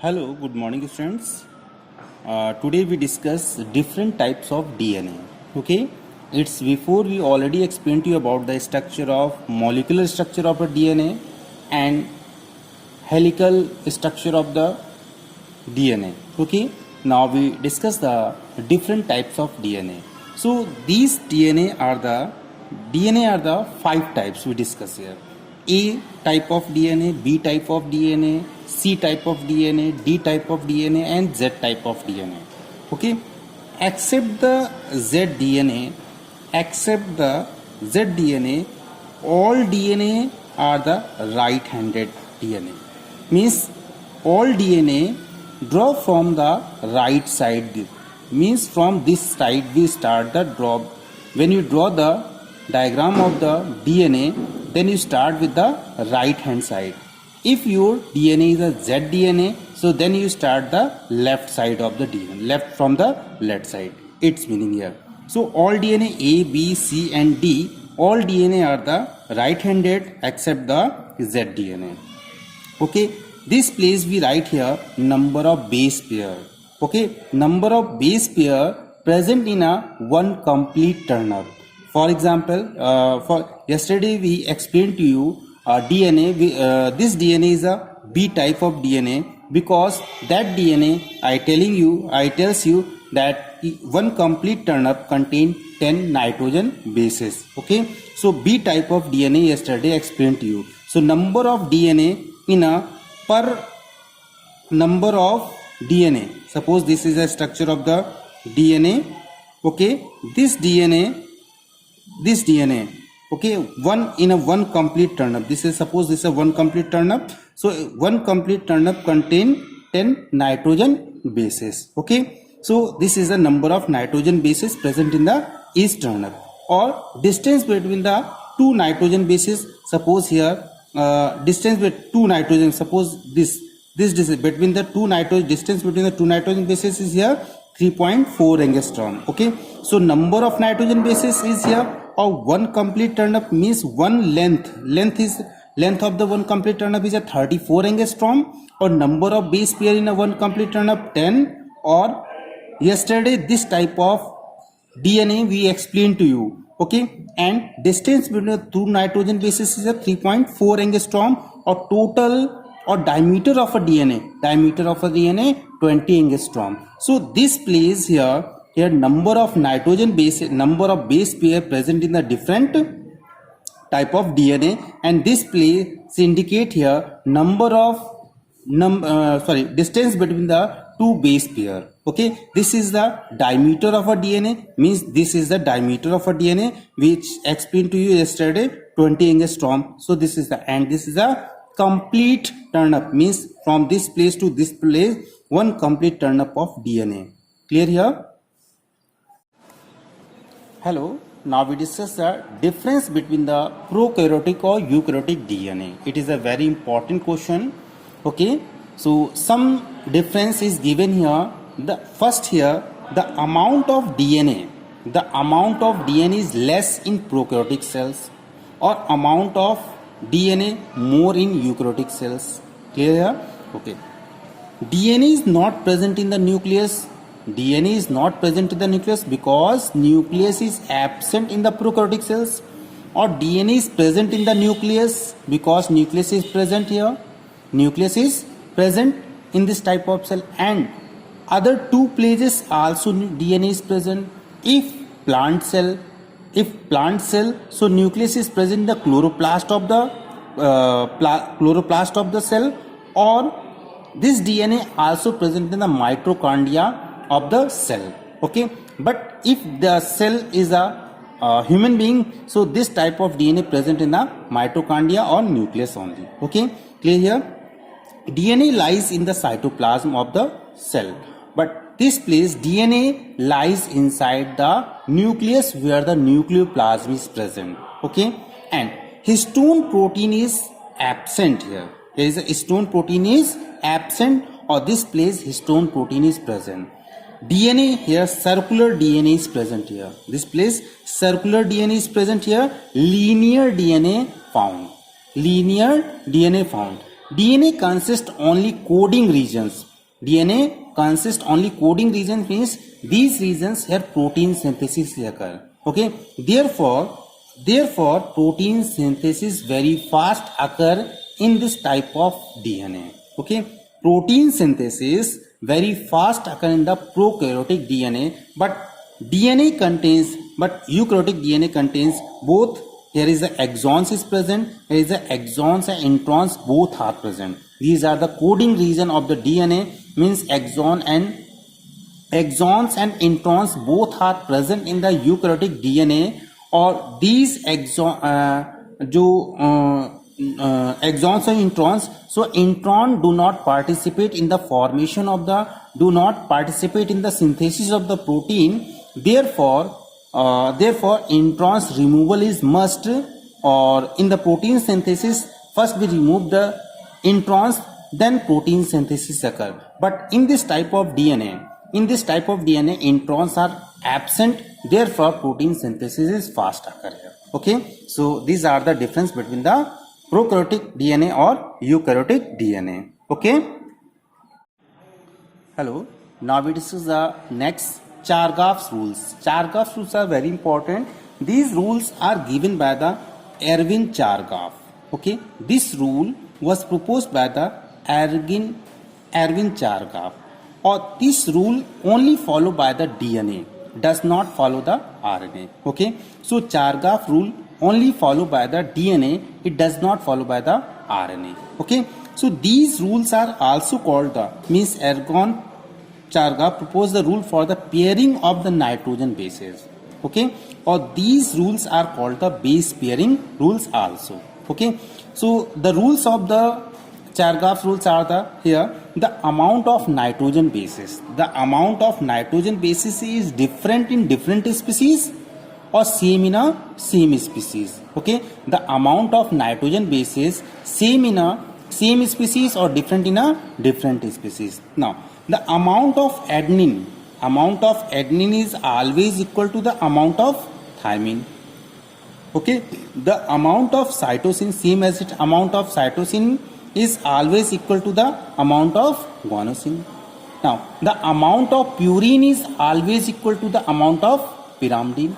Hello, good morning, students. Today we discuss different types of DNA. Okay, it's before we already explained to you about the structure of molecular structure of a DNA and helical structure of the DNA. Okay, now we discuss the different types of DNA. So these DNA are the five types we discuss here. A type of DNA, B type of DNA, C type of DNA, D type of DNA and Z type of DNA. Okay, except the Z DNA, all DNA are the right-handed DNA. Means all DNA draw from the right side. Means from this side we start the draw. When you draw the diagram of the DNA, then you start with the right hand side. If your DNA is a Z DNA, so then you start the left side of the DNA, left from the left side. Its meaning here. So all DNA A, B, C and D, all DNA are the right handed except the Z DNA. Okay, this place we write here number of base pair. Okay, number of base pair present in a one complete turnip. For example, for yesterday we explained to you DNA. This DNA is a B type of DNA because that DNA tells you that one complete turnip contain 10 nitrogen bases. Okay, so B type of DNA yesterday explained to you. So number of DNA in a per number of DNA. Suppose this is a structure of the DNA. Okay, this DNA, okay, one in a one complete turnip. This is suppose this is a one complete turnip. So one complete turnip contain 10 nitrogen bases. Okay, so this is the number of nitrogen bases present in the each turnip, or distance between the two nitrogen bases. Suppose here distance with two nitrogen. Suppose this distance between the two nitrogen bases is here 3.4 angstrom. Okay, so number of nitrogen bases is here, or one complete turnip means one length of the one complete turnip is a 34 angstrom, or number of base pair in a one complete turnip 10, or yesterday this type of DNA we explained to you. Okay, and distance between the two nitrogen bases is a 3.4 angstrom, or total or diameter of a DNA 20 angstrom. So this place here number of base pair present in the different type of DNA, and this place indicate here distance between the two base pair. Okay, this is the diameter of a DNA, means this is the diameter of a DNA which explained to you yesterday 20 angstrom. So this is the complete turnip, means from this place to this place one complete turnip of DNA. Clear here? Hello, now we discuss the difference between the prokaryotic or eukaryotic DNA. It is a very important question. Okay, so some difference is given here. The first here, the amount of DNA is less in prokaryotic cells, or amount of DNA more in eukaryotic cells. Clear here? Okay. DNA is not present in the nucleus. Because nucleus is absent in the prokaryotic cells, or DNA is present in the nucleus because nucleus is present here. Nucleus is present in this type of cell, and other two places also DNA is present. If plant cell, so nucleus is present in the chloroplast of the cell, or this DNA also present in the mitochondria of the cell. Okay, but if the cell is a human being, so this type of DNA present in the mitochondria or nucleus only. Okay, clear here? DNA lies in the cytoplasm of the cell, but this place DNA lies inside the nucleus where the nucleoplasm is present. Okay, and histone protein is absent here. There is a histone protein is absent, or this place histone protein is present. DNA here, circular DNA is present here. This place circular DNA is present here. Linear DNA found. DNA consists only coding regions. DNA consists only coding regions, means these regions here protein synthesis occur. Okay, therefore protein synthesis very fast occur in this type of DNA. Okay, protein synthesis very fast occur in the prokaryotic DNA, but eukaryotic DNA contains both. Here is the exons is present, here is the exons and introns, both are present. These are the coding region of the DNA, means exons and introns both are present in the eukaryotic DNA. और these exons and introns, so intron do not participate in the formation of the, do not participate in the synthesis of the protein. Therefore introns removal is must, or in the protein synthesis first we remove the introns, then protein synthesis occur. But in this type of DNA introns are absent, therefore protein synthesis is fast occur here. Okay, so these are the difference between the prokaryotic DNA or eukaryotic DNA. Okay, hello, now we discuss the next Chargaff's rules. Chargaff's rules are very important. These rules are given by the Erwin Chargaff. Okay, this rule was proposed by the Erwin Chargaff, or this rule only followed by the DNA, does not follow the RNA. Okay, so Chargaff rule only followed by the DNA, it does not follow by the RNA. Okay, so these rules are also called the, means Erwin Chargaff proposed the rule for the pairing of the nitrogen bases. Okay, or these rules are called the base pairing rules also. Okay, so the rules of the Chargaff rules are the, here the amount of nitrogen bases. The amount of nitrogen bases is different in different species or same in a same species. Okay, the amount of nitrogen bases same in a same species or different in a different species. Now the amount of adenine is always equal to the amount of thymine. Okay, the amount of cytosine, same as it amount of cytosine is always equal to the amount of guanosine. Now the amount of purine is always equal to the amount of pyrimidine.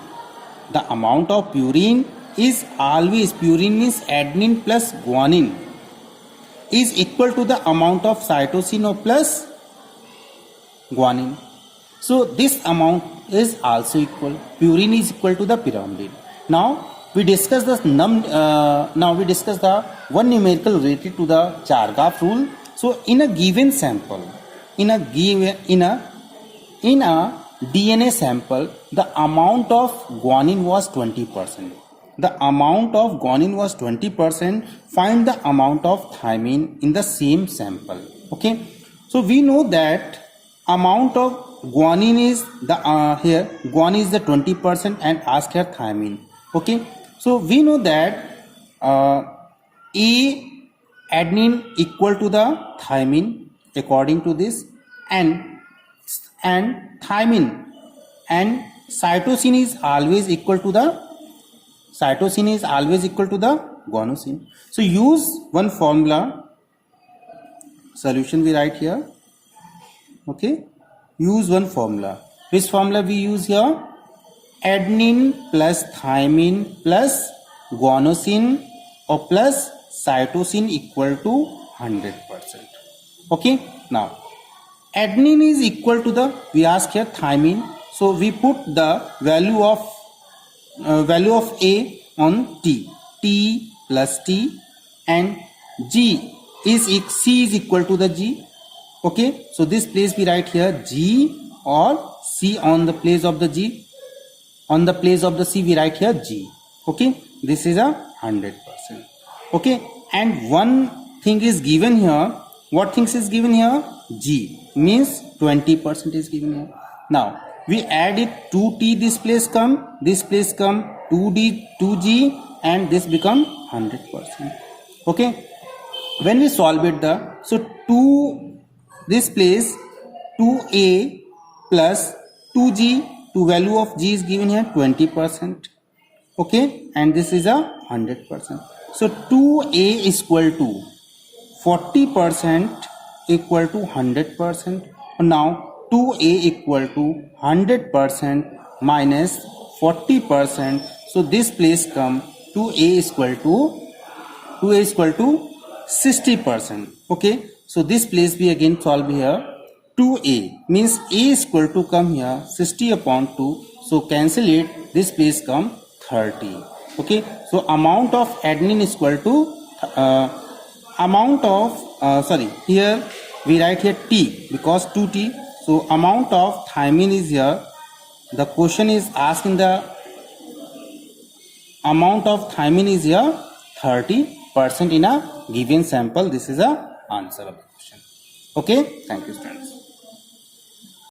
The amount of purine is always, purine is adenine plus guanine, is equal to the amount of cytosine or plus guanine. So this amount is also equal, purine is equal to the pyrimidine. Now we discuss the one numerical related to the Chargaff rule. So in a given sample, in a DNA sample, the amount of guanine was 20%. The amount of guanine was 20%. Find the amount of thymine in the same sample. Okay, so we know that amount of guanine is the here guanine is the 20% and ask here thymine. Okay, so we know that adenine equal to the thymine according to this, and thymine and cytosine is always equal to the guanosine. So use one formula, solution we write here. Okay, use one formula. Which formula we use here? Adenine plus thymine plus guanosine or plus cytosine equal to 100%. Okay, now adenine is equal to the, we ask here thymine, so we put the value of A on T plus T, and C is equal to the G. Okay, so this place we write here G or C on the place of the G. On the place of the C we write here G. Okay, this is a 100%. Okay, and one thing is given here. What things is given here? G, means 20% is given here. Now we add it 2T, this place come 2D, 2G, and this become 100%. Okay, when we solve it, so 2, this place 2A plus 2G, to value of G is given here 20%. Okay, and this is a 100%. So 2A is equal to 40% equal to 100%. Now 2A equal to 100% minus 40%. So this place come 2A is equal to 60%. Okay, so this place we again solve here. 2A means A is equal to come here 60 upon 2. So cancel it. This place come 30. Okay, so amount of admin is equal to here we write here T because 2T. So amount of thymine is here. The question is asking the amount of thymine is here 30% in a given sample. This is a answer of the question. Okay, thank you students.